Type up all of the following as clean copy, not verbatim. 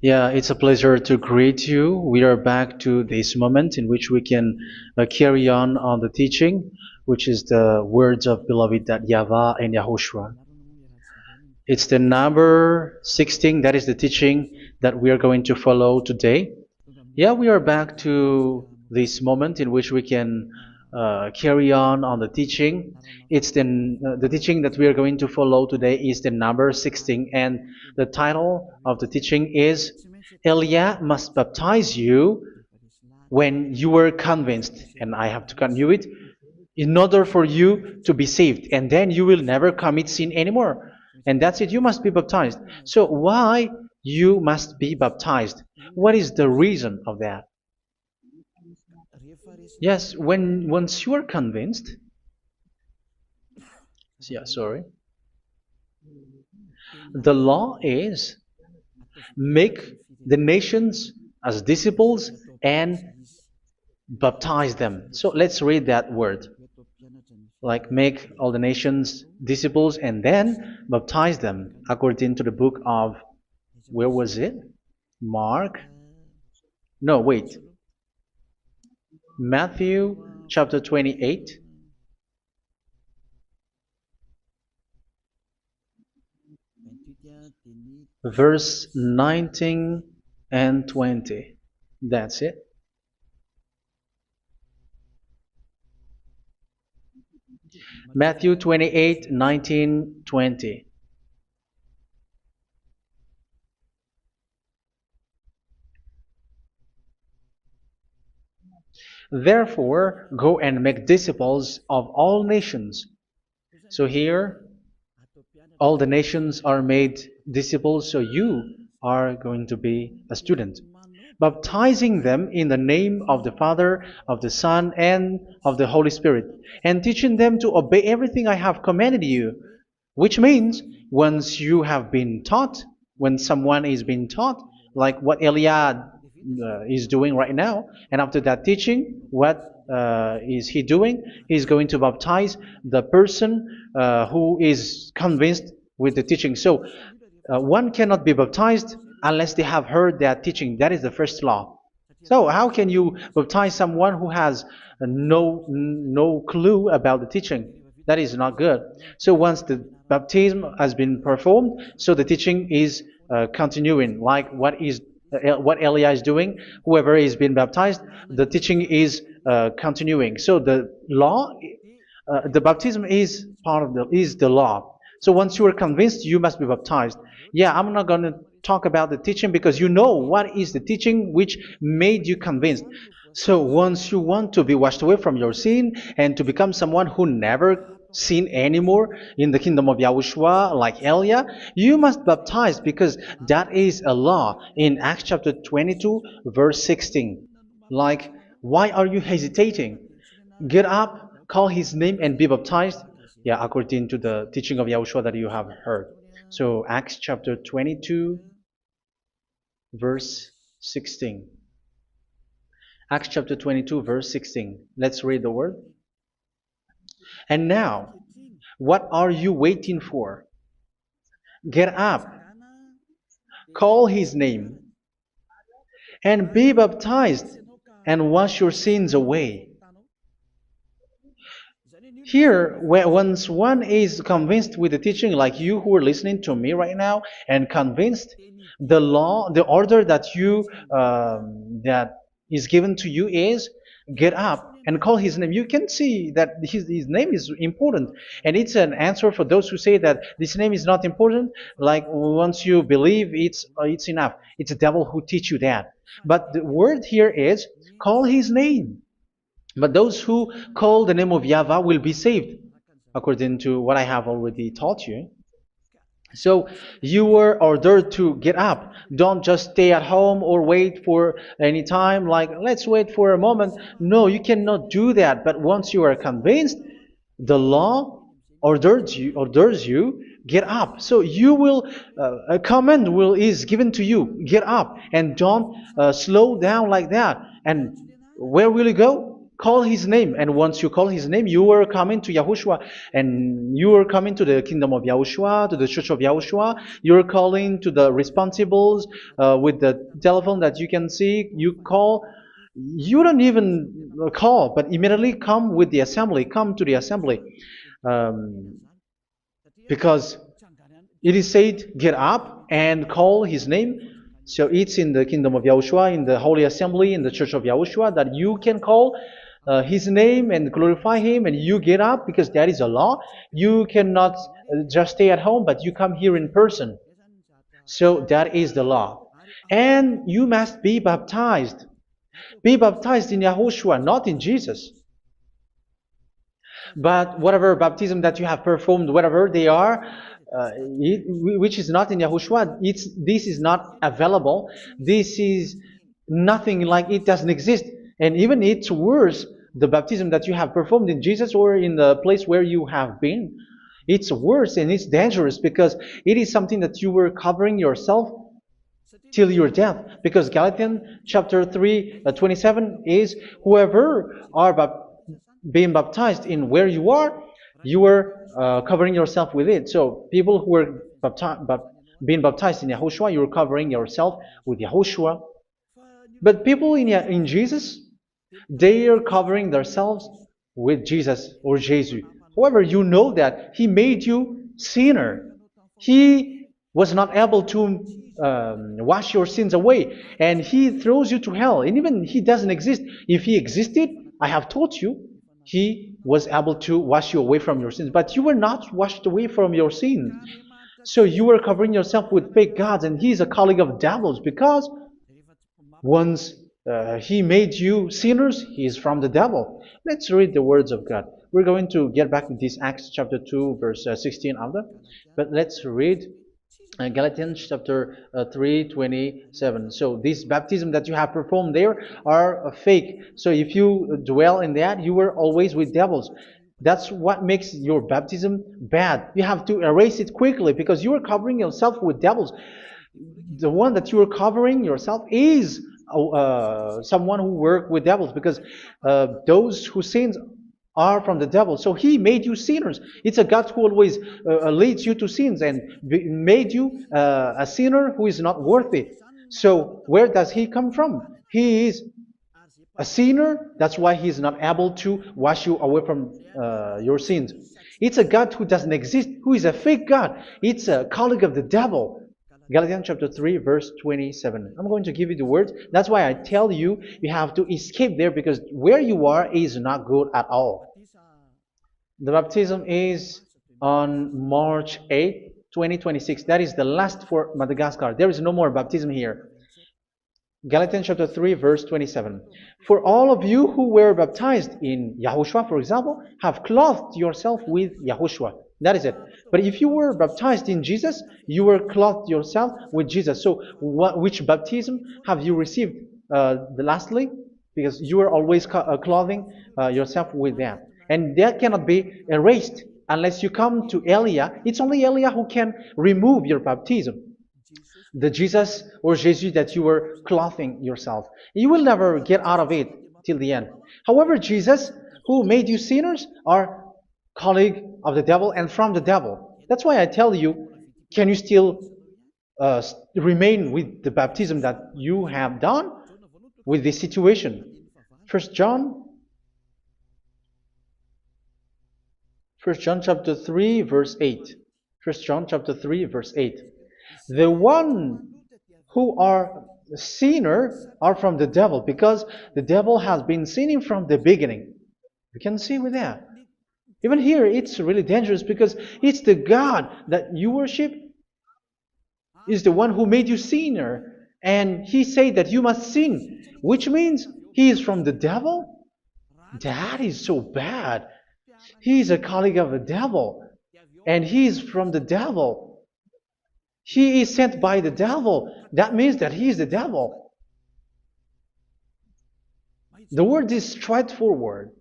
Yeah, it's a pleasure to greet you. We are back to this moment in which we can carry on the teaching, which is the words of beloved that YAHVAH and YAHOSHUA. It's the number 16, that is the teaching that we are going to follow today. Yeah, we are back to this moment in which we can carry on the teaching. It's the teaching that we are going to follow today is the number 16, and the title of the teaching is Elia must baptize you when you were convinced, and I have to continue it, in order for you to be saved, and then you will never commit sin anymore. And that's it, you must be baptized. So why you must be baptized? What is the reason of that? Yes, when once you are convinced, yeah, sorry, the law is make the nations as disciples and baptize them. So let's read that word. Like make all the nations disciples and then baptize them according to the book of, where was it? Mark? No, wait. Matthew chapter 28. Verse 19 and 20. That's it. Matthew 28, 19, 20. Therefore, go and make disciples of all nations. So here, all the nations are made disciples, so you are going to be a student. Baptizing them in the name of the Father, of the Son, and of the Holy Spirit, and teaching them to obey everything I have commanded you. Which means, once you have been taught, when someone is being taught, like what Elia is doing right now, and after that teaching, what is he doing? He's going to baptize the person who is convinced with the teaching. So one cannot be baptized unless they have heard that teaching. That is the first law. So how can you baptize someone who has no clue about the teaching? That is not good. So once the baptism has been performed, so the teaching is continuing, like what Elia is doing. Whoever is being baptized, the teaching is continuing. So the law, the baptism is part of the law. So once you are convinced, you must be baptized. Yeah, I'm not going to talk about the teaching because you know what is the teaching which made you convinced. So once you want to be washed away from your sin and to become someone who never sin anymore in the kingdom of Yahushua, like Elia, you must baptize because that is a law in Acts chapter 22, verse 16. Like, why are you hesitating? Get up, call his name, and be baptized. Yeah, according to the teaching of Yahushua that you have heard. So Acts chapter 22, verse 16. Acts chapter 22, verse 16. Let's read the word. And now, what are you waiting for? Get up, call his name, and be baptized, and wash your sins away. Here, once one is convinced with the teaching, like you who are listening to me right now, and convinced, the law, the order that that is given to you is get up and call his name. You can see that his name is important, and it's an answer for those who say that this name is not important. Like once you believe, it's enough. It's the devil who teach you that. But the word here is call his name. But those who call the name of YAHVAH will be saved, according to what I have already taught you. So you were ordered to get up. Don't just stay at home or wait for any time, like let's wait for a moment. No, you cannot do that. But once you are convinced, the law orders you get up. So you will a command is given to you. Get up and don't slow down like that. And where will you go? call his name, and once you call his name, you are coming to Yahushua, and you are coming to the kingdom of Yahushua, to the church of Yahushua. You're calling to the responsibles with the telephone that you can see. You call. You don't even call, but immediately come with the assembly. Come to the assembly, um, because it is said, get up and call his name. So it's in the kingdom of Yahushua, in the holy assembly, in the church of Yahushua, that you can call his name and glorify him, and you get up, because that is a law. You cannot just stay at home, but you come here in person. So that is the law. And you must be baptized. Be baptized in Yahushua, not in Jesus. But whatever baptism that you have performed, whatever they are, which is not in Yahushua, this is not available. This is nothing, like it doesn't exist. And even it's worse, the baptism that you have performed in Jesus or in the place where you have been. It's worse and it's dangerous, because it is something that you were covering yourself till your death. Because Galatians chapter 3, 27 is, whoever are being baptized in where you are covering yourself with it. So people who are being baptized in Yahushua, you're covering yourself with Yahushua. But people in Jesus, they are covering themselves with Jesus or Jesus. However, you know that he made you sinner. He was not able to wash your sins away, and he throws you to hell. And even he doesn't exist. If he existed, I have taught you, he was able to wash you away from your sins. But you were not washed away from your sins. So you were covering yourself with fake gods, and he's a colleague of devils, because once he made you sinners, he is from the devil. Let's read the words of God. We're going to get back to this Acts chapter 2, verse 16 after. But let's read Galatians chapter 3, 27. So this baptism that you have performed there are fake. So if you dwell in that, you were always with devils. That's what makes your baptism bad. You have to erase it quickly, because you are covering yourself with devils. The one that you are covering yourself is someone who works with devils, because those who sin are from the devil. So he made you sinners. It's a God who always leads you to sins, and made you a sinner who is not worthy. So where does he come from? He is a sinner. That's why he is not able to wash you away from your sins. It's a God who doesn't exist, who is a fake God. It's a colleague of the devil. Galatians chapter 3, verse 27. I'm going to give you the words. That's why I tell you, you have to escape there, because where you are is not good at all. The baptism is on March 8, 2026. That is the last for Madagascar. There is no more baptism here. Galatians chapter 3, verse 27. For all of you who were baptized in Yahushua, for example, have clothed yourself with Yahushua. That is it. But if you were baptized in Jesus, you were clothed yourself with Jesus. So which baptism have you received lastly? Because you are always clothing yourself with that. And that cannot be erased unless you come to Elia. It's only Elia who can remove your baptism. The Jesus or Jesus that you were clothing yourself. You will never get out of it till the end. However, Jesus, who made you sinners, are colleague of the devil and from the devil. That's why I tell you, can you still remain with the baptism that you have done with this situation? 1 John chapter 3, verse 8. 1 John chapter 3, verse 8. The one who are sinner are from the devil, because the devil has been sinning from the beginning. You can see with that. Even here, it's really dangerous, because it's the God that you worship is the one who made you sinner. And he said that you must sin, which means he is from the devil. That is so bad. He is a colleague of the devil, and he is from the devil. He is sent by the devil. That means that he is the devil. The word is straightforward.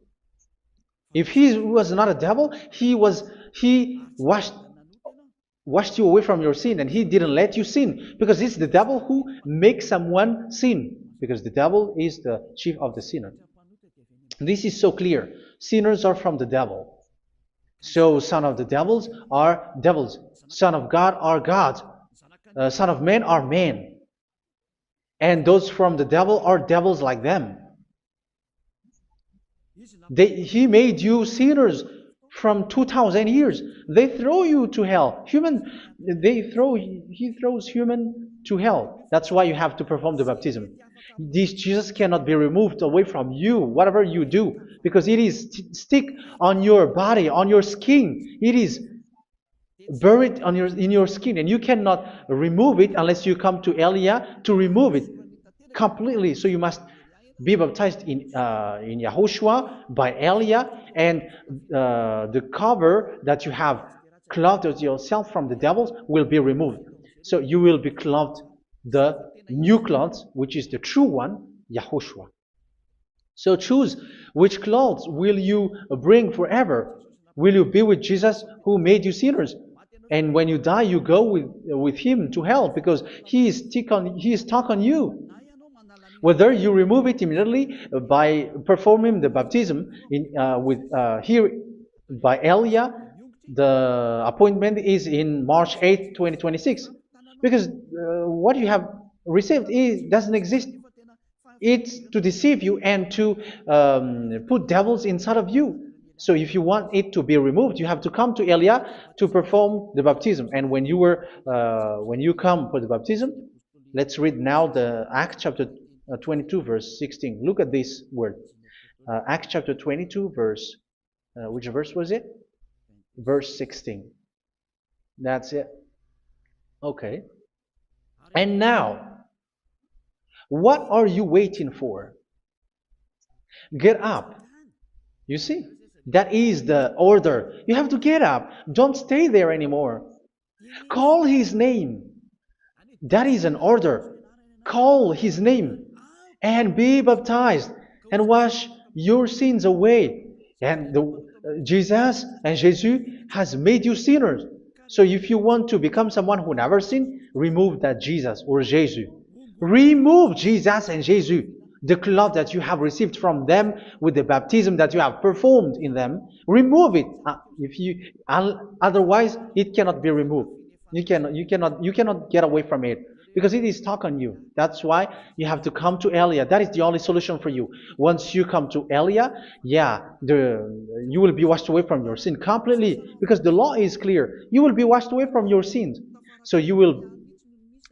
If he was not a devil, he washed you away from your sin, and he didn't let you sin, because it's the devil who makes someone sin, because the devil is the chief of the sinner. This is so clear. Sinners are from the devil. So son of the devils are devils. Son of God are gods. Son of men are men. And those from the devil are devils like them. He made you sinners from 2,000 years. They throw you to hell. He throws human to hell. That's why you have to perform the baptism. This Jesus cannot be removed away from you, whatever you do, because it is stick on your body, on your skin. It is buried in your skin, and you cannot remove it unless you come to Elia to remove it completely. So you must be baptized in Yahushua by Elia, and the cover that you have clothed yourself from the devils will be removed. So you will be clothed the new clothes, which is the true one, Yahushua. So choose which clothes will you bring forever. Will you be with Jesus who made you sinners? And when you die, you go with him to hell because he is stuck on you. Whether you remove it immediately by performing the baptism here by Elia, the appointment is in March 8, 2026. Because what you have received doesn't exist. It's to deceive you and to put devils inside of you. So if you want it to be removed, you have to come to Elia to perform the baptism. And when you come for the baptism, let's read now the Acts chapter 22 verse 16. Look at this word. Acts chapter 22 verse, which verse was it? Verse 16. That's it. Okay. And now, what are you waiting for? Get up. You see, that is the order. You have to get up. Don't stay there anymore. Call his name. That is an order. Call his name and be baptized and wash your sins away. And Jesus has made you sinners. So if you want to become someone who never sinned, remove that Jesus or Jesus. Remove Jesus and Jesus, the cloth that you have received from them with the baptism that you have performed in them. Remove it. Otherwise, it cannot be removed. You cannot get away from it because it is stuck on you. That's why you have to come to Elia. That is the only solution for you. Once you come to Elia, you will be washed away from your sin completely because the law is clear. You will be washed away from your sins. So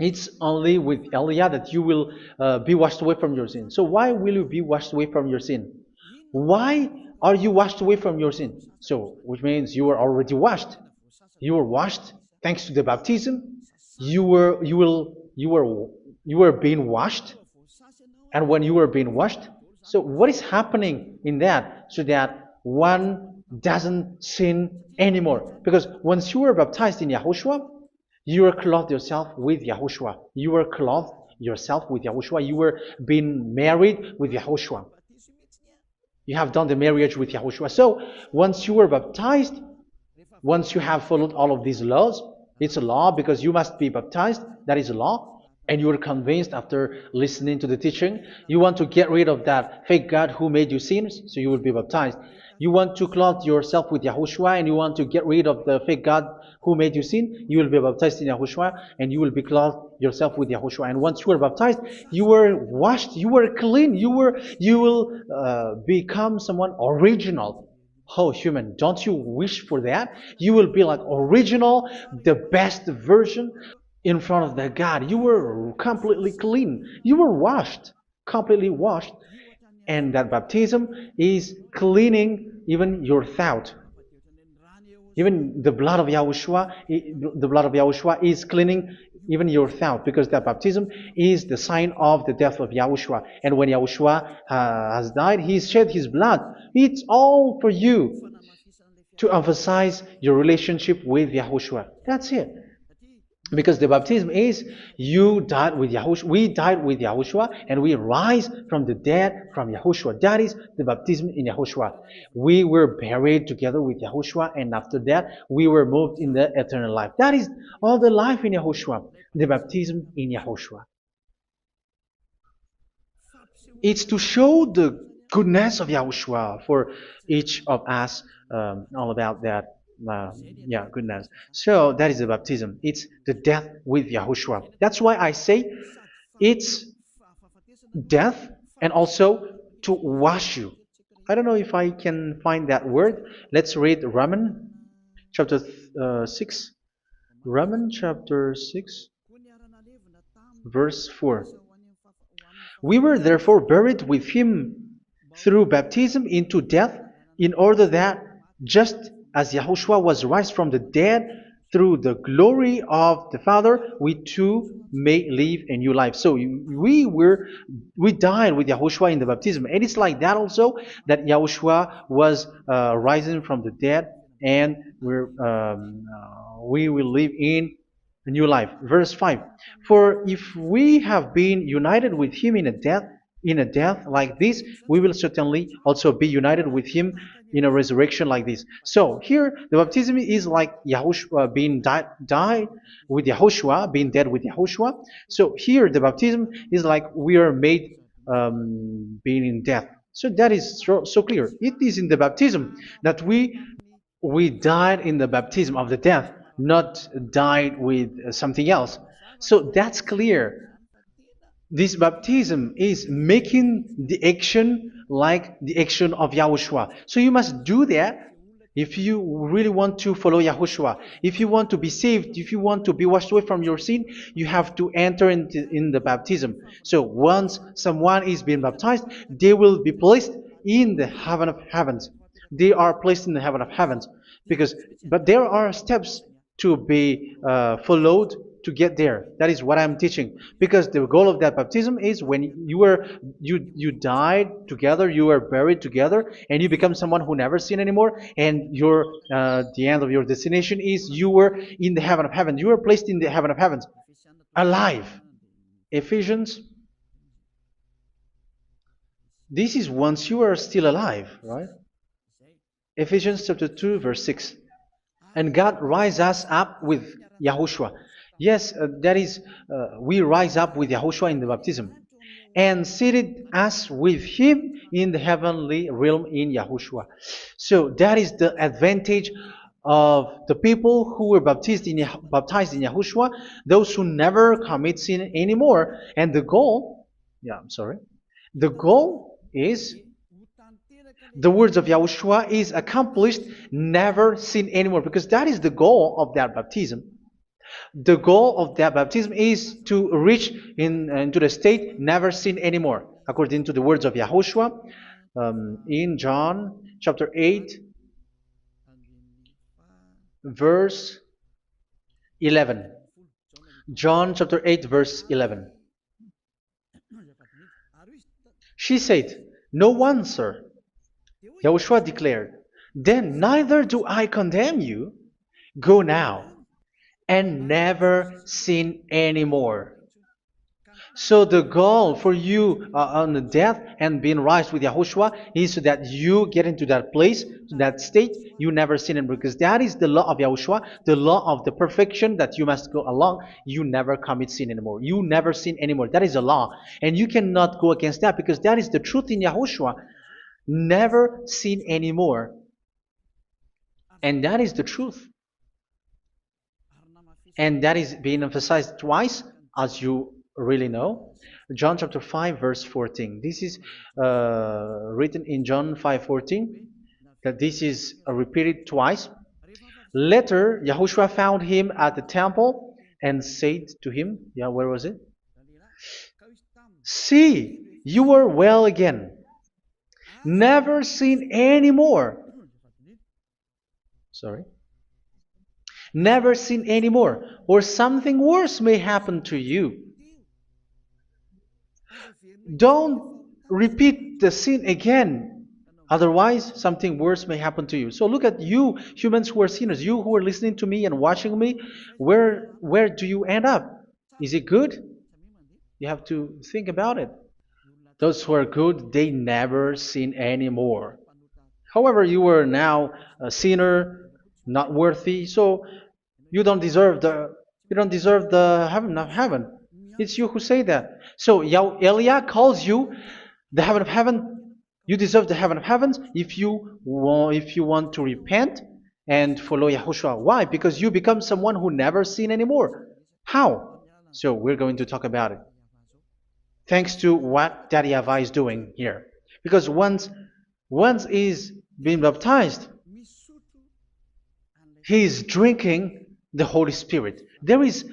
it's only with Elia that you will be washed away from your sin. So why will you be washed away from your sin? Why are you washed away from your sin? So, which means you are already washed. You were washed thanks to the baptism. You were being washed, and when you were being washed, so what is happening in that? So that one doesn't sin anymore. Because once you were baptized in Yahushua, you were clothed yourself with Yahushua. You were clothed yourself with Yahushua. You were being married with Yahushua. You have done the marriage with Yahushua. So once you were baptized, once you have followed all of these laws, it's a law because you must be baptized. That is a law. And you are convinced after listening to the teaching, you want to get rid of that fake God who made you sinners, so you will be baptized. You want to clothe yourself with Yahushua and you want to get rid of the fake God who made you sin, you will be baptized in Yahushua and you will be clothed yourself with Yahushua. And once you are baptized, you were washed, you were clean, you will become someone original. Oh, human, don't you wish for that? You will be like original, the best version in front of the God. You were completely clean. You were washed, completely washed. And that baptism is cleaning even your thought. Even the blood of Yahushua is cleaning even your thought, because that baptism is the sign of the death of Yahushua. And when Yahushua has died, he shed his blood. It's all for you to emphasize your relationship with Yahushua. That's it. Because the baptism is you died with Yahushua, we died with Yahushua, and we rise from the dead from Yahushua. That is the baptism in Yahushua. We were buried together with Yahushua, and after that we were moved in the eternal life. That is all the life in Yahushua, the baptism in Yahushua. It's to show the goodness of Yahushua for each of us, all about that. Yeah, goodness. So that is the baptism. It's the death with Yahushua. That's why I say it's death and also to wash you. I don't know if I can find that word. Let's read Romans chapter 6. Romans chapter 6, verse 4. We were therefore buried with him through baptism into death, in order that, just as Yahushua was raised from the dead through the glory of the Father, we too may live a new life. So we died with Yahushua in the baptism, and it's like that also that Yahushua was rising from the dead, and we will live in a new life. Verse 5. For if we have been united with him in a death like this, we will certainly also be united with him in a resurrection like this. So here the baptism is like Yahushua being died with Yahushua, being dead with Yahushua. So here the baptism is like we are made being in death. So that is so clear. It is in the baptism that we died in the baptism of the death, not died with something else. So that's clear. This baptism is making the action like the action of Yahushua. So you must do that if you really want to follow Yahushua. If you want to be saved, if you want to be washed away from your sin, you have to enter in the baptism. So once someone is being baptized, they will be placed in the heaven of heavens. They are placed in the heaven of heavens but there are steps to be followed to get there. That is what I'm teaching. Because the goal of that baptism is when you died together, you were buried together, and you become someone who never sin anymore. And the end of your destination is you were in the heaven of heaven. You were placed in the heaven of heavens, alive. Ephesians. This is once you are still alive, right? Ephesians chapter 2, verse 6. And God rise us up with Yahushua. Yes, that is, we rise up with Yahushua in the baptism. And seated us with him in the heavenly realm in Yahushua. So that is the advantage of the people who were baptized in Yahushua, those who never commit sin anymore. And the goal, the goal is the words of Yahushua is accomplished, never sin anymore, because that is the goal of that baptism. The goal of that baptism is to reach into the state never sin anymore, according to the words of Yahushua in John chapter 8, verse 11. John chapter 8, verse 11. She said, "No one, sir." Yahushua declared, "Then neither do I condemn you. Go now and never sin anymore." So the goal for you on the death and being raised with Yahushua is so that you get into that place, that state, you never sin anymore. Because that is the law of Yahushua, the law of the perfection that you must go along. You never commit sin anymore. You never sin anymore. That is a law. And you cannot go against that because that is the truth in Yahushua. Never sin anymore. And that is the truth. And that is being emphasized twice, as you really know. John chapter 5, verse 14. This is written in John 5:14, that this is repeated twice. Later, Yahushua found him at the temple and said to him, where was it? "See, you are well again. Never sin anymore." Never sin anymore, or something worse may happen to you. Don't repeat the sin again. Otherwise, something worse may happen to you. So look at you, humans who are sinners, you who are listening to me and watching me. Where do you end up? Is it good? You have to think about it. Those who are good, they never sin anymore. However, you are now a sinner, not worthy, so you don't deserve the heaven of heaven. It's you who say that. So Eliah calls you the heaven of heaven You deserve the heaven of heavens if you want to repent and follow Yahushua. Why? Because you become someone who never sin anymore. How? So we're going to talk about it. Thanks to what Daddy YAHVAH is doing here. Because once he's been baptized, he is drinking the Holy Spirit. There is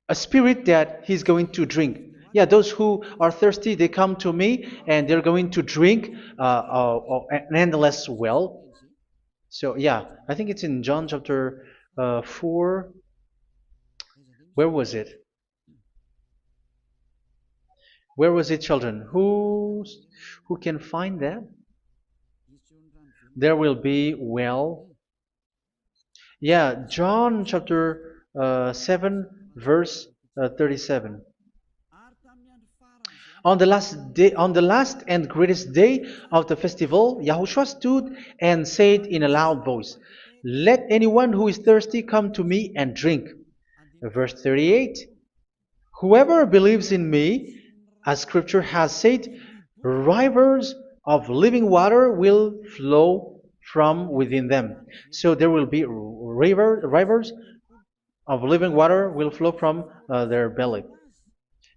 a spirit that he's going to drink. Yeah, those who are thirsty, they come to me and they're going to drink an endless well. So, yeah, I think it's in John chapter 4. Where was it? Where was it, children? Who can find that? There will be well. Yeah, John chapter 7, verse 37. On the last and greatest day of the festival, Yahushua stood and said in a loud voice, "Let anyone who is thirsty come to me and drink." Verse 38, "Whoever believes in me, as scripture has said, rivers of living water will flow from within them." So there will be rivers of living water will flow from their belly.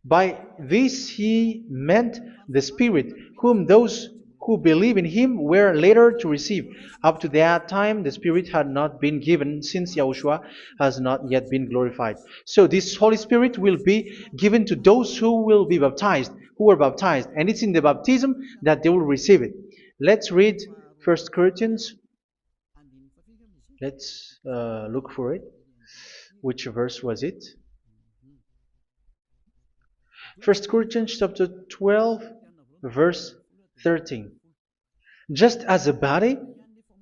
By this he meant the Spirit, whom those who believe in him were later to receive. Up to that time, the Spirit had not been given, since Yahushua has not yet been glorified. So this Holy Spirit will be given to those who will be baptized, who were baptized, and it's in the baptism that they will receive it. Let's read 1 Corinthians. Let's look for it. Which verse was it? 1 Corinthians chapter 12, verse 13. Just as a body,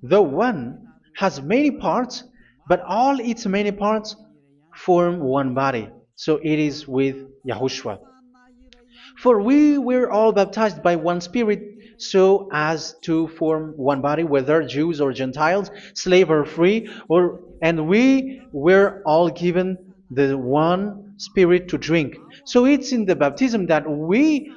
though one, has many parts, but all its many parts form one body. So it is with Yahushua. For we were all baptized by one Spirit, so as to form one body, whether Jews or Gentiles, slave or free, and we were all given the one Spirit to drink. So it's in the baptism that we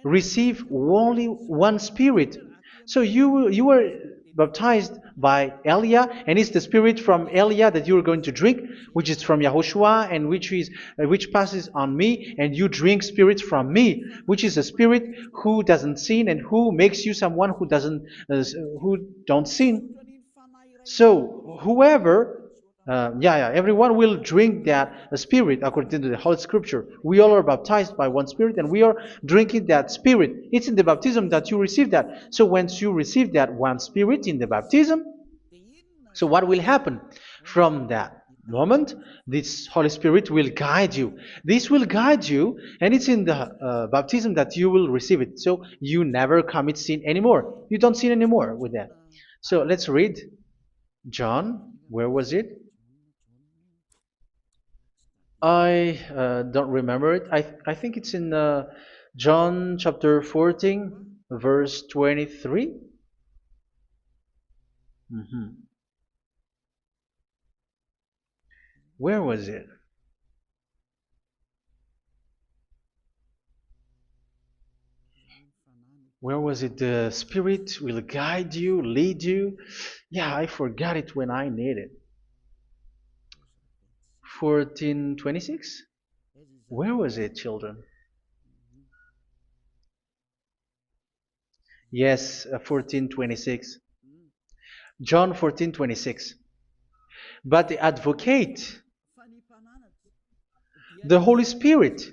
receive only one Spirit. So you were baptized by Elia, and it's the Spirit from Elia that you are going to drink, which is from Yahushua, and which passes on me, and you drink Spirit from me, which is a Spirit who doesn't sin and who makes you someone who don't sin. So whoever everyone will drink that Spirit according to the Holy Scripture. We all are baptized by one Spirit, and we are drinking that Spirit. It's in the baptism that you receive that. So once you receive that one Spirit in the baptism, so what will happen from that moment? This Holy Spirit will guide you. This will guide you, and it's in the baptism that you will receive it. So you never commit sin anymore. You don't sin anymore with that. So let's read John. Where was it? I don't remember it. I think it's in John chapter 14, verse 23. Mhm. Where was it? Where was it? The Spirit will guide you, lead you. Yeah, I forgot it when I need it. 14:26. Where was it, children? Yes, 14:26. John 14:26. But the advocate, the Holy Spirit,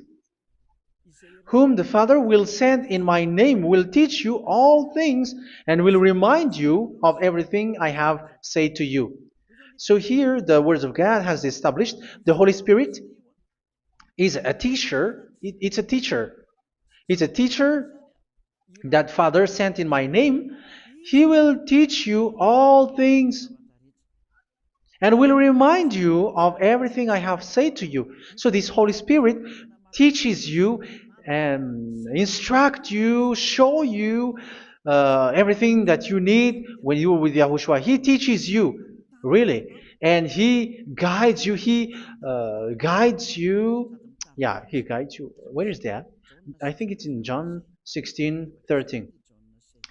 whom the Father will send in my name, will teach you all things and will remind you of everything I have said to you. So here the words of God has established the Holy Spirit is a teacher. It's a teacher. It's a teacher that Father sent in my name. He will teach you all things and will remind you of everything I have said to you. So this Holy Spirit teaches you and instruct you, show you everything that you need when you are with Yahushua. He teaches you, really, and He guides you. He guides you. Yeah, He guides you. Where is that? I think it's in John 16:13.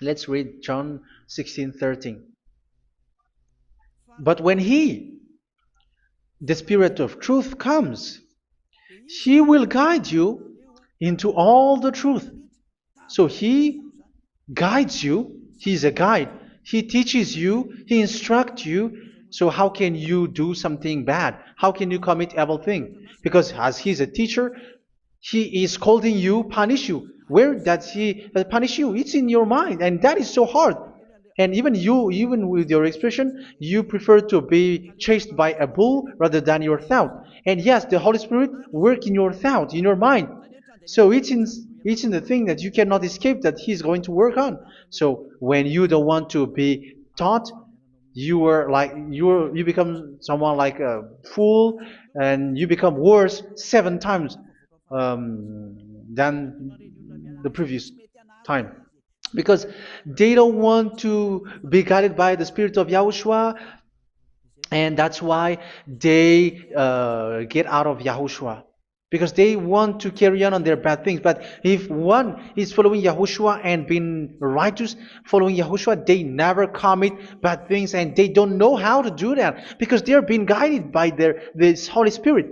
Let's read John 16:13. But when He, the Spirit of truth, comes, He will guide you into all the truth. So He guides you. He's a guide. He teaches you. He instructs you. So how can you do something bad? How can you commit evil thing? Because as He's a teacher, He is scolding you, punish you. Where does He punish you? It's in your mind, and that is so hard. And even you, even with your expression, you prefer to be chased by a bull rather than your thought. And yes, the Holy Spirit work in your thought, in your mind. So it's in the thing that you cannot escape that He's going to work on. So when you don't want to be taught, you become someone like a fool, and you become worse 7 times than the previous time, because they don't want to be guided by the Spirit of Yahushua, and that's why they get out of Yahushua, because they want to carry on their bad things. But if one is following Yahushua and being righteous, following Yahushua, they never commit bad things, and they don't know how to do that because they are being guided by this Holy Spirit.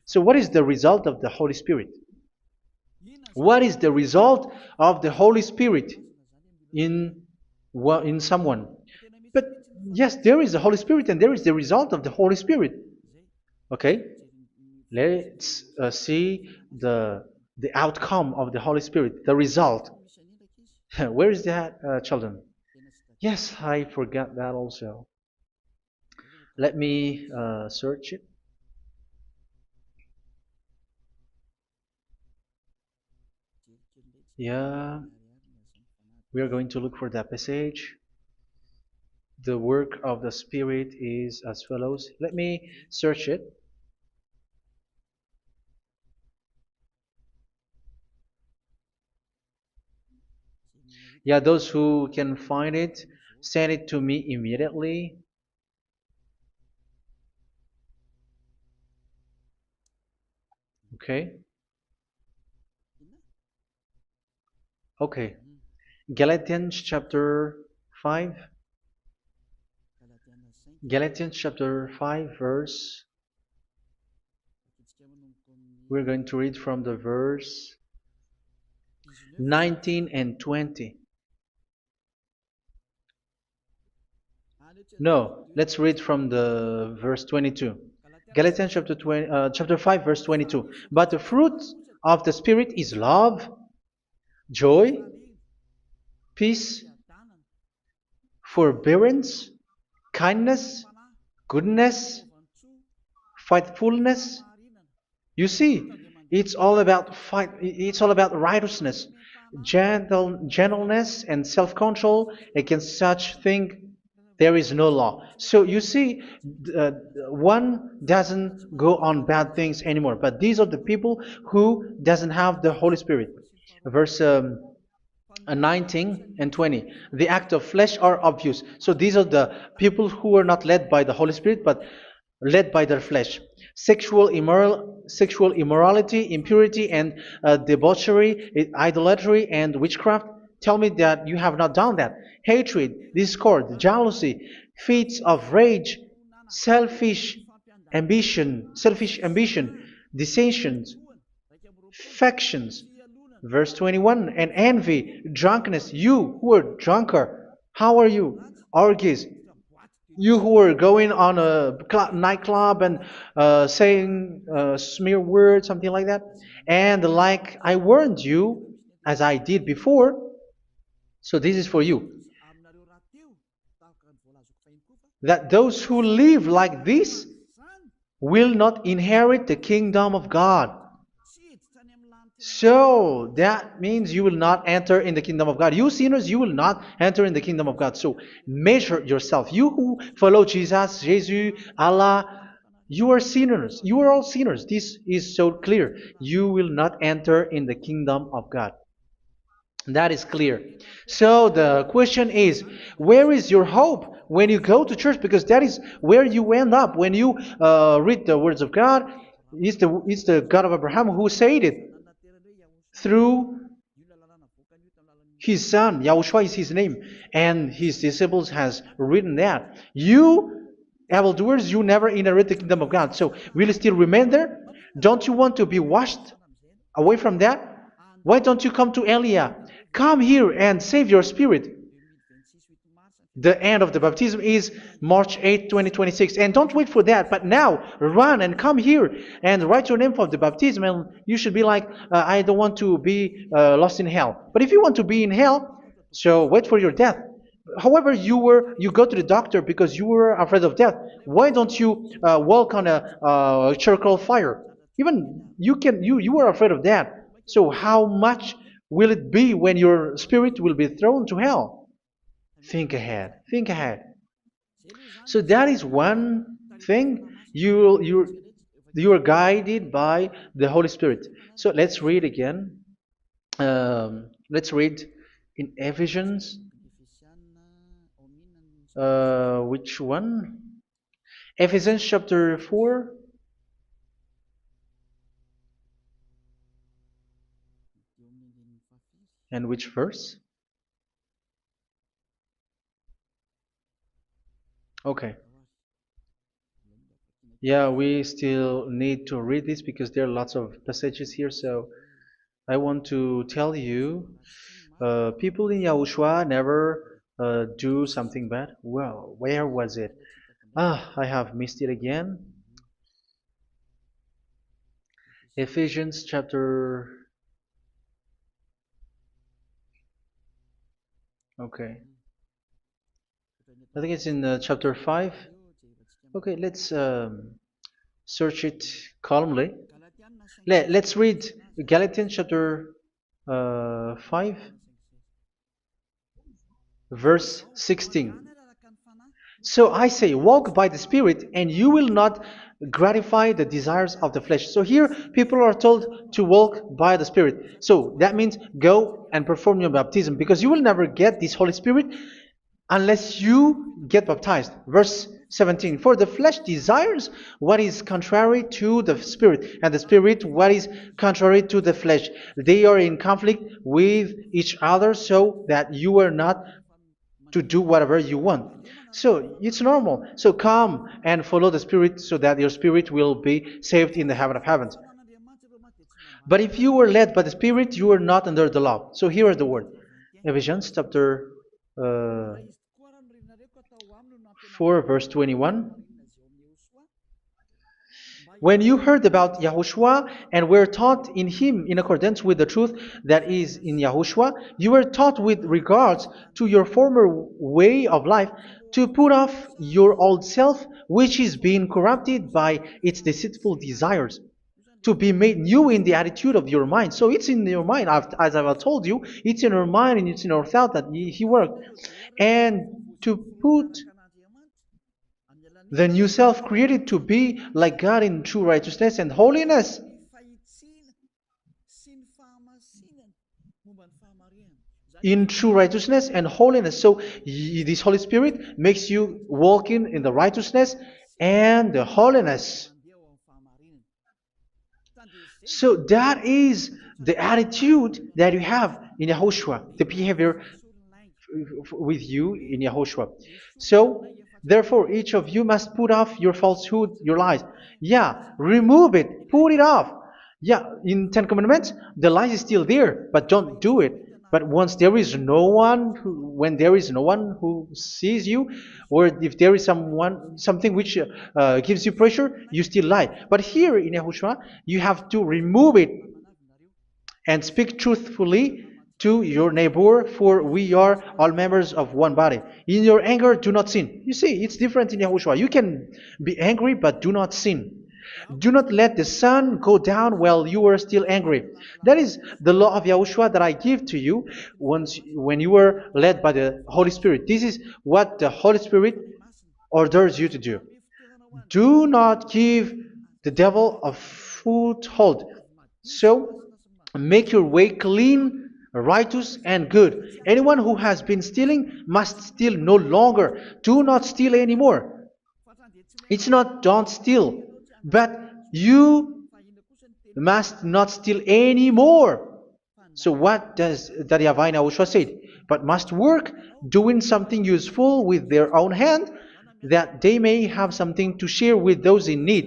So what is the result of the Holy Spirit? What is the result of the Holy Spirit in someone? But yes, there is the Holy Spirit, and there is the result of the Holy Spirit. Okay, let's see the outcome of the Holy Spirit, the result. Where is that, children? Yes, I forgot that also. Let me search it. Yeah, we are going to look for that passage. The work of the Spirit is as follows. Let me search it. Yeah, those who can find it, send it to me immediately. Okay. Okay. Galatians chapter 5. Galatians chapter 5 verse. We're going to read from the verse 19 and 20. No, let's read from the verse 22. Galatians chapter 5 verse 22. But the fruit of the Spirit is love, joy, peace, forbearance, kindness, goodness, faithfulness. You see, it's all about fight. It's all about righteousness, gentleness, and self-control. Against such thing, there is no law. So you see, uh, one doesn't go on bad things anymore. But these are the people who doesn't have the Holy Spirit. Verse 19 and 20. The act of flesh are obvious. So these are the people who are not led by the Holy Spirit, but led by their flesh. Sexual immorality, impurity, and debauchery, idolatry, and witchcraft. Tell me that you have not done that. Hatred, discord, jealousy, fits of rage, selfish ambition, dissensions, factions. Verse 21, and envy, drunkenness. You who are drunker, how are you? Orgies. You who are going on a nightclub and saying smear words, something like that. And like I warned you, as I did before, so this is for you. That those who live like this will not inherit the kingdom of God. So that means you will not enter in the kingdom of God. You sinners, you will not enter in the kingdom of God. So measure yourself. You who follow Jesus, Allah, you are sinners. You are all sinners. This is so clear. You will not enter in the kingdom of God. That is clear. So the question is, where is your hope when you go to church? Because that is where you end up when you read the words of God. It's the God of Abraham who said it through His son, Yahushua is his name, and his disciples has written that. You, evildoers, you never inherit the kingdom of God. So will you still remain there? Don't you want to be washed away from that? Why don't you come to Elia? Come here and save your spirit. The end of the baptism is March 8th, 2026. And don't wait for that, but now run and come here and write your name for the baptism. And you should be like, I don't want to be lost in hell. But if you want to be in hell, so wait for your death. However, you go to the doctor because you were afraid of death. Why don't you walk on a charcoal fire? Even you were afraid of that. So how much will it be when your spirit will be thrown to hell? Think ahead. Think ahead. So that is one thing. You are guided by the Holy Spirit. So let's read again. Let's read in Ephesians. Which one? Ephesians chapter 4. And which verse? Okay. Yeah, we still need to read this because there are lots of passages here. So I want to tell you, people in Yahushua never do something bad. Well, where was it? I have missed it again. Ephesians chapter. Okay. I think it's in chapter 5. Okay, let's search it calmly. Let's read Galatians chapter 5, verse 16. So I say, walk by the Spirit, and you will not gratify the desires of the flesh. So here, people are told to walk by the Spirit. So that means go and perform your baptism, because you will never get this Holy Spirit unless you get baptized. Verse 17. For the flesh desires what is contrary to the Spirit, and the Spirit what is contrary to the flesh. They are in conflict with each other, so that you are not to do whatever you want. So it's normal. So come and follow the Spirit so that your spirit will be saved in the heaven of heavens. But if you were led by the Spirit, you are not under the law. So here are the word. Ephesians chapter 4 verse 21. When you heard about Yahushua and were taught in him in accordance with the truth that is in Yahushua, you were taught with regards to your former way of life to put off your old self, which is being corrupted by its deceitful desires, to be made new in the attitude of your mind. So it's in your mind, as I've told you, it's in your mind and it's in your thought that he worked. And to put the new self created to be like God in true righteousness and holiness. In true righteousness and holiness. So this Holy Spirit makes you walking in the righteousness and the holiness. So that is the attitude that you have in Yahushua, the behavior with you in Yahushua. So therefore, each of you must put off your falsehood, your lies. Yeah, remove it, put it off. Yeah, in Ten Commandments, the lies is still there, but don't do it. But once there is no one, when there is no one who sees you, or if there is something which gives you pressure, you still lie. But here in Yahushua, you have to remove it and speak truthfully to your neighbor, for we are all members of one body. In your anger, do not sin. You see, it's different in Yahushua. You can be angry, but do not sin. Do not let the sun go down while you are still angry. That is the law of Yahushua that I give to you when you were led by the Holy Spirit. This is what the Holy Spirit orders you to do. Do not give the devil a foothold. So, make your way clean, righteous, and good. Anyone who has been stealing must steal no longer. Do not steal anymore. It's not don't steal, but you must not steal anymore. So what does the Yahweh Yahushua say? But must work doing something useful with their own hand, that they may have something to share with those in need.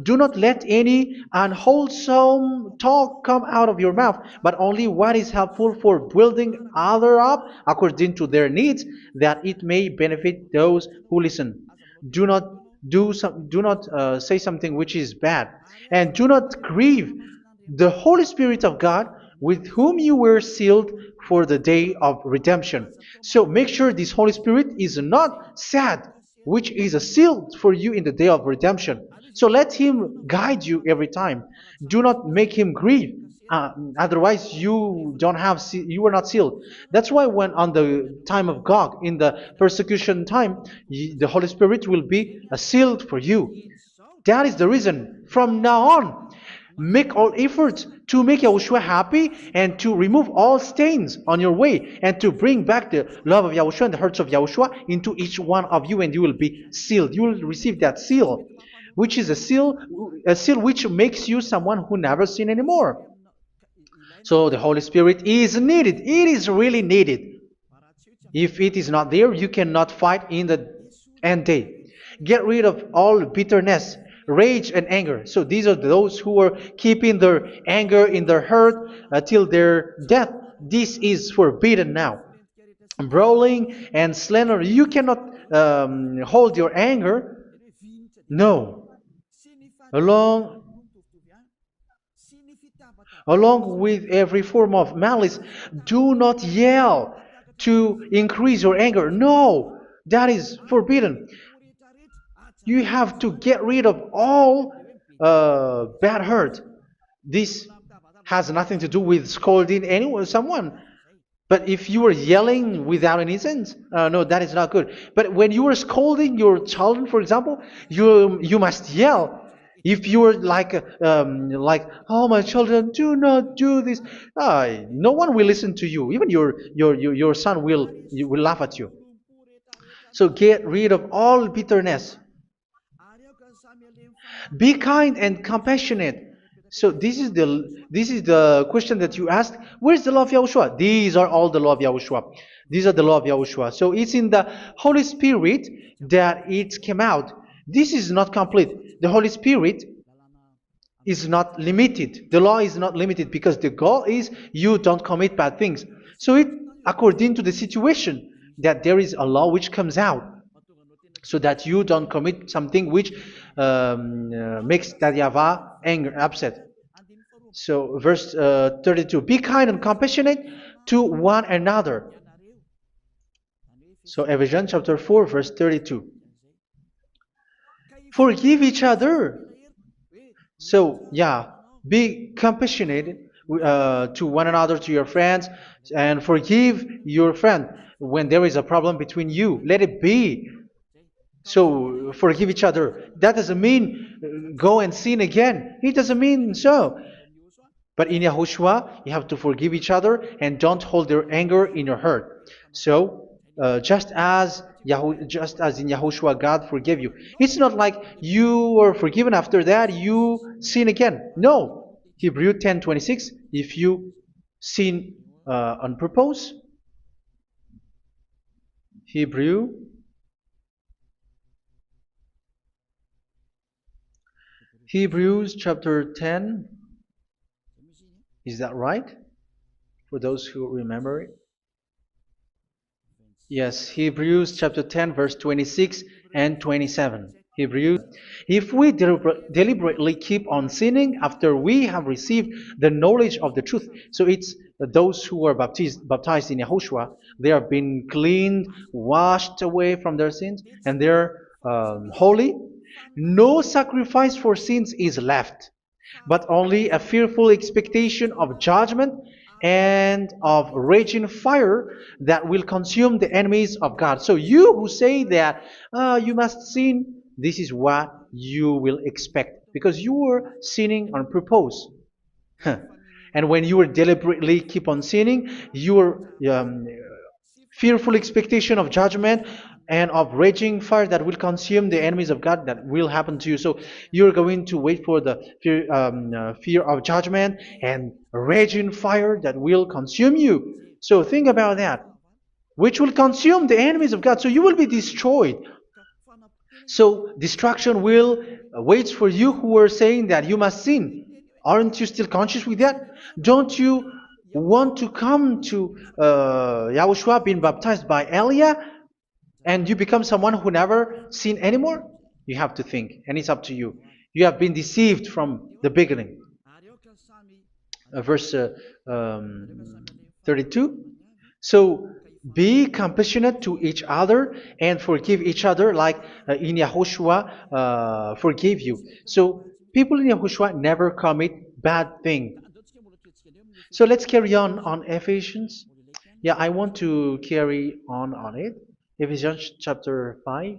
Do not let any unwholesome talk come out of your mouth, but only what is helpful for building other up according to their needs, that it may benefit those who listen. Do not do not say something which is bad, and do not grieve the Holy Spirit of God, with whom you were sealed for the day of redemption. So make sure this Holy Spirit is not sad, which is a seal for you in the day of redemption. So let Him guide you every time. Do not make Him grieve. Otherwise, you don't have you are not sealed. That's why when on the time of God, in the persecution time, the Holy Spirit will be sealed for you. That is the reason. From now on, make all efforts to make Yahushua happy and to remove all stains on your way and to bring back the love of Yahushua and the hearts of Yahushua into each one of you, and you will be sealed. You will receive that seal, which is a seal which makes you someone who never sin anymore. So the Holy Spirit is needed. It is really needed. If it is not there, you cannot fight in the end day. Get rid of all bitterness, rage, and anger. So these are those who are keeping their anger in their heart till their death. This is forbidden now. Brawling and slander. You cannot hold your anger. No. Along Along with every form of malice, do not yell to increase your anger. No, that is forbidden. You have to get rid of all bad hurt. This has nothing to do with scolding anyone, someone. But if you are yelling without any sense, no, that is not good. But when you are scolding your children, for example, you must yell. If you are like, oh my children, do not do this, no one will listen to you. Even your son will laugh at you. So get rid of all bitterness. Be kind and compassionate. So this is the question that you asked. Where's the law of Yahushua? These are all the law of Yahushua. These are the law of Yahushua. So it's in the Holy Spirit that it came out. This is not complete. The Holy Spirit is not limited. The law is not limited because the goal is you don't commit bad things. So it according to the situation that there is a law which comes out, so that you don't commit something which makes that YAHVAH anger, upset. So verse 32, be kind and compassionate to one another. So Ephesians chapter 4 verse 32. Forgive each other. So yeah, be compassionate to one another, to your friends, and forgive your friend when there is a problem between you. Let it be. So forgive each other. That doesn't mean go and sin again. It doesn't mean so. But in Yahushua, you have to forgive each other and don't hold your anger in your heart. So just as in Yahushua, God forgave you. It's not like you are forgiven after that you sin again. No. Hebrew 10:26. If you sin on purpose, Hebrews chapter 10. Is that right? For those who remember it? Yes, Hebrews chapter 10 verse 26 and 27. Hebrews, if we deliberately keep on sinning after we have received the knowledge of the truth. So it's those who are baptized in Yahushua, they have been cleaned, washed away from their sins, and they're holy. No sacrifice for sins is left, but only a fearful expectation of judgment and of raging fire that will consume the enemies of God. So you who say that you must sin, this is what you will expect, because you were sinning on purpose. And when you deliberately keep on sinning, your fearful expectation of judgment and of raging fire that will consume the enemies of God that will happen to you. So you're going to wait for the fear of judgment and raging fire that will consume you. So think about that, which will consume the enemies of God. So you will be destroyed. So destruction will wait for you who are saying that you must sin. Aren't you still conscious with that? Don't you want to come to Yahushua being baptized by Elia and you become someone who never sin anymore? You have to think, and it's up to you. You have been deceived from the beginning. Verse 32. So be compassionate to each other and forgive each other like in Yahushua forgave you. So people in Yahushua never commit bad thing. So let's carry on Ephesians. Yeah, I want to carry on it. Ephesians chapter 5.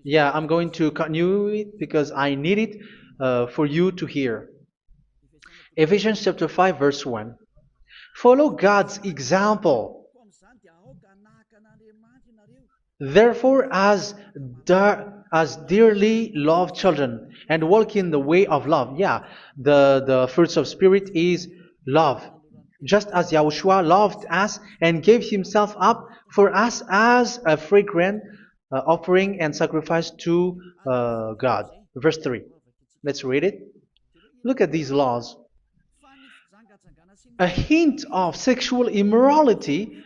Yeah, I'm going to continue it because I need it for you to hear. Ephesians chapter 5 verse 1. Follow God's example. Therefore, as dearly loved children, and walk in the way of love. Yeah, the fruits of spirit is love. Just as Yahushua loved us and gave himself up for us as a fragrant offering and sacrifice to God. Verse 3. Let's read it. Look at these laws. A hint of sexual immorality,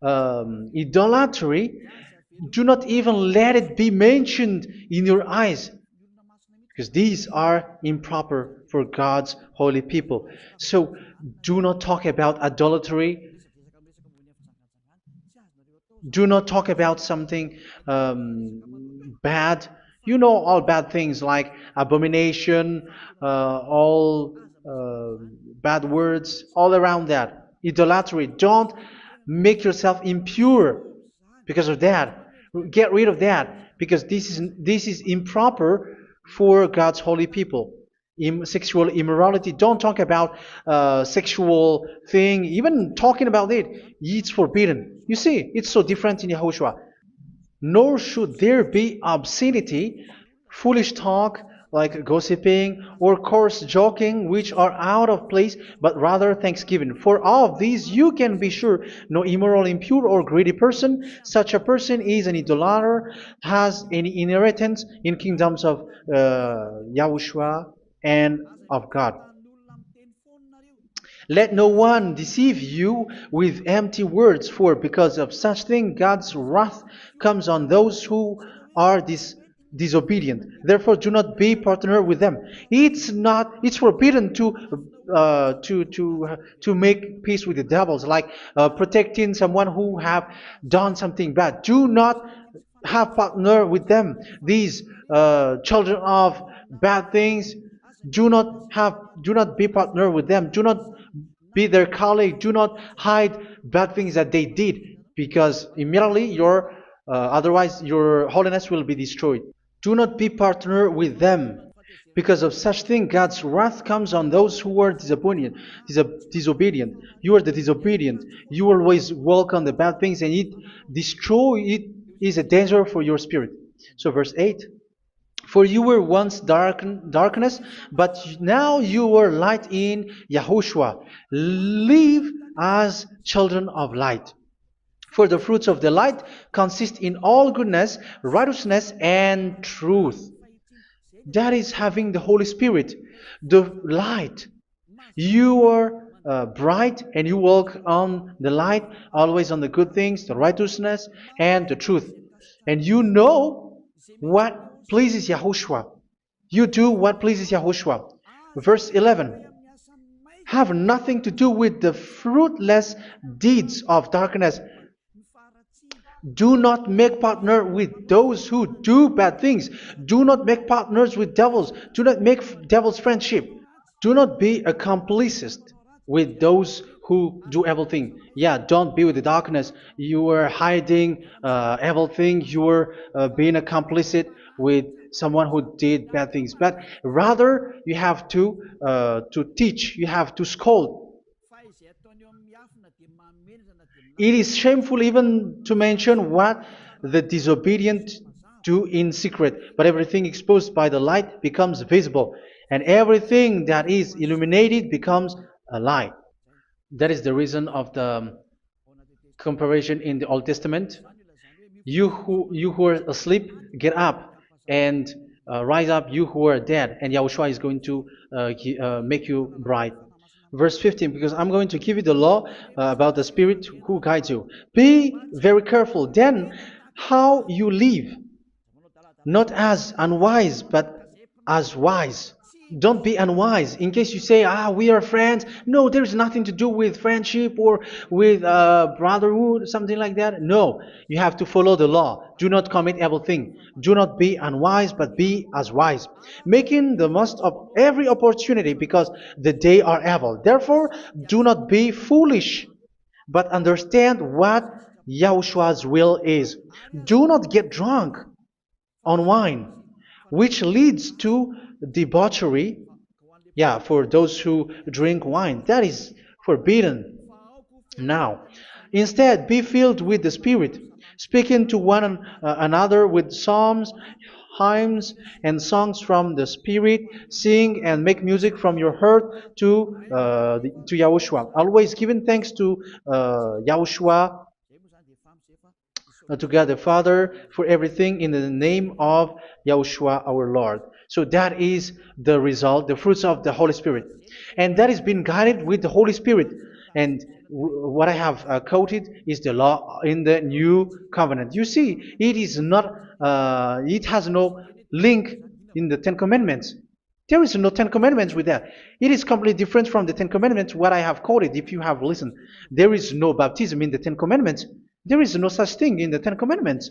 idolatry, do not even let it be mentioned in your eyes, because these are improper for God's holy people. So do not talk about idolatry. Do not talk about something bad. You know all bad things like abomination, all bad words, all around that. Idolatry. Don't make yourself impure because of that. Get rid of that because this is improper for God's holy people. Sexual immorality. Don't talk about sexual thing. Even talking about it, it's forbidden. You see, it's so different in Yahushua. Nor should there be obscenity, foolish talk like gossiping or coarse joking, which are out of place, but rather thanksgiving. For of these you can be sure: no immoral, impure, or greedy person, such a person is an idolater, has any inheritance in kingdoms of Yahushua and of God. Let no one deceive you with empty words, for because of such thing God's wrath comes on those who are disobedient. Therefore, do not be partner with them. It's forbidden to make peace with the devils, like protecting someone who have done something bad. Do not have partner with them. These children of bad things, do not be partner with them. Do not be their colleague. Do not hide bad things that they did, because immediately otherwise your holiness will be destroyed. Do not be partner with them. Because of such thing, God's wrath comes on those who are disobedient. You are the disobedient. You always walk on the bad things, and it is a danger for your spirit. So verse 8. For you were once darkness, but now you are light in Yahushua. Live as children of light. For the fruits of the light consist in all goodness, righteousness, and truth. That is having the Holy Spirit, the light. You are bright and you walk on the light, always on the good things, the righteousness, and the truth. And you know what pleases Yahushua. You do what pleases Yahushua. Verse 11. Have nothing to do with the fruitless deeds of darkness. Do not make partner with those who do bad things. Do not make partners with devils. Do not make devils friendship. Do not be a complicit with those who do evil thing. Yeah, don't be with the darkness. You are hiding evil thing. You are being a complicit with someone who did bad things. But rather, you have to teach. You have to scold. It is shameful even to mention what the disobedient do in secret, but everything exposed by the light becomes visible, and everything that is illuminated becomes a light. That is the reason of the comparison in the Old Testament. You who are asleep, get up and rise up, you who are dead, and Yahushua is going to make you bright. Verse 15, because I'm going to give you the law about the Spirit who guides you. Be very careful then how you live, not as unwise, but as wise. Don't be unwise. In case you say, we are friends. No, there's nothing to do with friendship or with brotherhood, something like that. No, you have to follow the law. Do not commit evil thing. Do not be unwise, but be as wise, making the most of every opportunity because the day are evil. Therefore, do not be foolish, but understand what Yahushua's will is. Do not get drunk on wine, which leads to debauchery. Yeah, for those who drink wine, that is forbidden now. Instead, be filled with the Spirit, speaking to one another with psalms, hymns, and songs from the Spirit. Sing and make music from your heart to Yahushua. Always giving thanks to Yahushua, to God the Father for everything in the name of Yahushua our Lord. So that is the result, the fruits of the Holy Spirit. And that is being guided with the Holy Spirit. And what I have quoted is the law in the new covenant. You see, it is not, it has no link in the Ten Commandments. There is no Ten Commandments with that. It is completely different from the Ten Commandments, what I have quoted, if you have listened. There is no baptism in the Ten Commandments. There is no such thing in the Ten Commandments.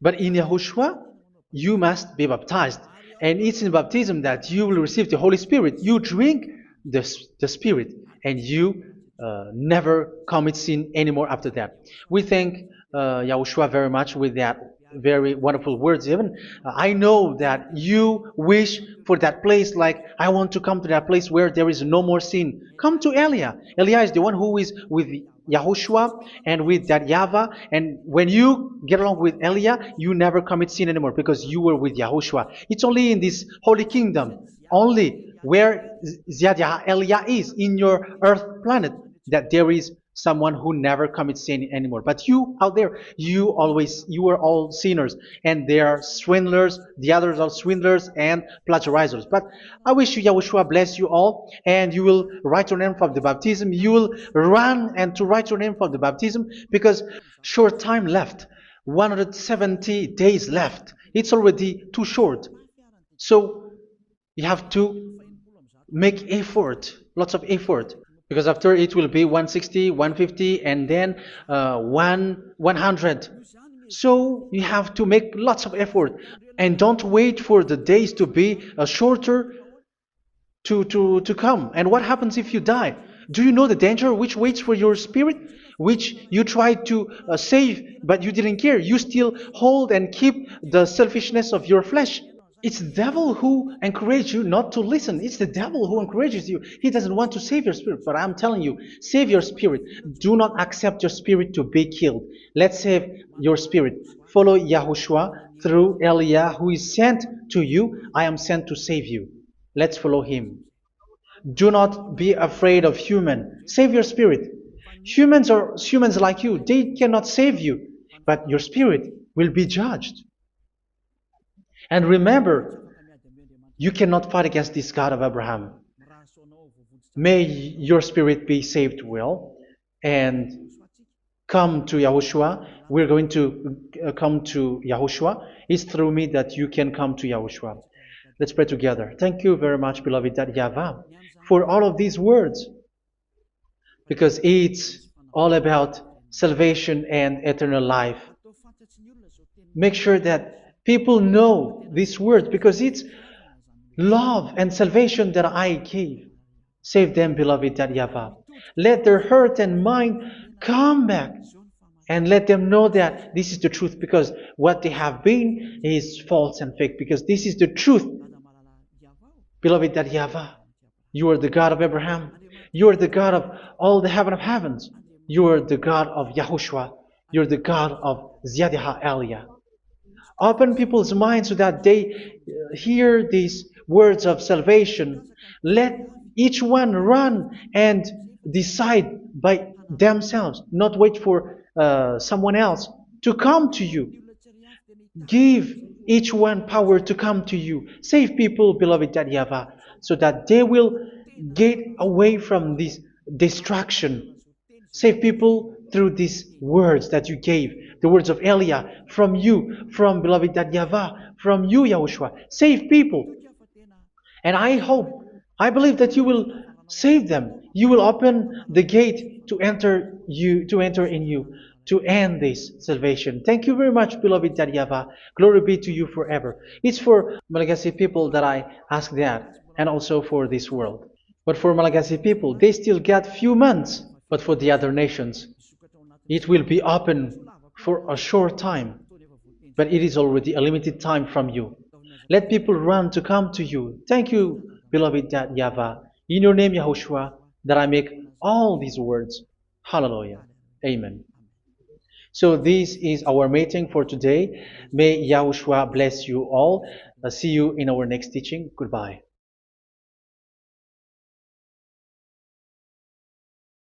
But in Yahushua, you must be baptized. And it's in baptism that you will receive the Holy Spirit. You drink the Spirit, and you never commit sin anymore after that. We thank Yahushua very much with that very wonderful words. Even I know that you wish for that place, like I want to come to that place where there is no more sin. Come to Elia. Elia is the one who is with Yahushua and with that YAHVAH, and when you get along with Elia, you never commit sin anymore because you were with Yahushua. It's only in this holy kingdom, only where Ziad Elia is, in your earth planet, that there is someone who never commits sin anymore. But you out there, you are all sinners, and they are swindlers. The others are swindlers and plagiarizers. But I wish you, Yahushua, bless you all, and you will write your name for the baptism. You will run and to write your name for the baptism, because short time left, 170 days left. It's already too short. So you have to make effort, lots of effort, because after it will be 160, 150, and then 100. So you have to make lots of effort, and don't wait for the days to be shorter to come. And what happens if you die? Do you know the danger which waits for your spirit, which you tried to save, but you didn't care? You still hold and keep the selfishness of your flesh. It's the devil who encourages you not to listen. It's the devil who encourages you. He doesn't want to save your spirit. But I'm telling you, save your spirit. Do not accept your spirit to be killed. Let's save your spirit. Follow Yahushua through Elia, who is sent to you. I am sent to save you. Let's follow him. Do not be afraid of human. Save your spirit. Humans are humans like you. They cannot save you. But your spirit will be judged. And remember, you cannot fight against this God of Abraham. May your spirit be saved well and come to Yahushua. We're going to come to Yahushua. It's through me that you can come to Yahushua. Let's pray together. Thank you very much, beloved YAHVAH, for all of these words, because it's all about salvation and eternal life. Make sure that people know these words, because it's love and salvation that I gave. Save them, beloved YAHVAH. Let their heart and mind come back, and let them know that this is the truth, because what they have been is false and fake, because this is the truth. Beloved YAHVAH, you are the God of Abraham. You are the God of all the heaven of heavens. You are the God of YAHOSHUA. You're the God of Ziyadiha Elia. Open people's minds so that they hear these words of salvation. Let each one run and decide by themselves, not wait for someone else to come to you. Give each one power to come to you. Save people, beloved YAHVAH, so that they will get away from this distraction. Save people through these words that you gave, the words of Elia, from you, from beloved YAHVAH, from you, Yahushua. Save people. And I hope, I believe that you will save them. You will open the gate to enter in you, to end this salvation. Thank you very much, beloved YAHVAH. Glory be to you forever. It's for Malagasy people that I ask that, and also for this world. But for Malagasy people, they still get few months. But for the other nations, it will be open for a short time. But it is already a limited time from you. Let people run to come to you. Thank you, beloved YAHVAH. In your name, Yahushua, that I make all these words. Hallelujah. Amen. So this is our meeting for today. May Yahushua bless you all. See you in our next teaching. Goodbye.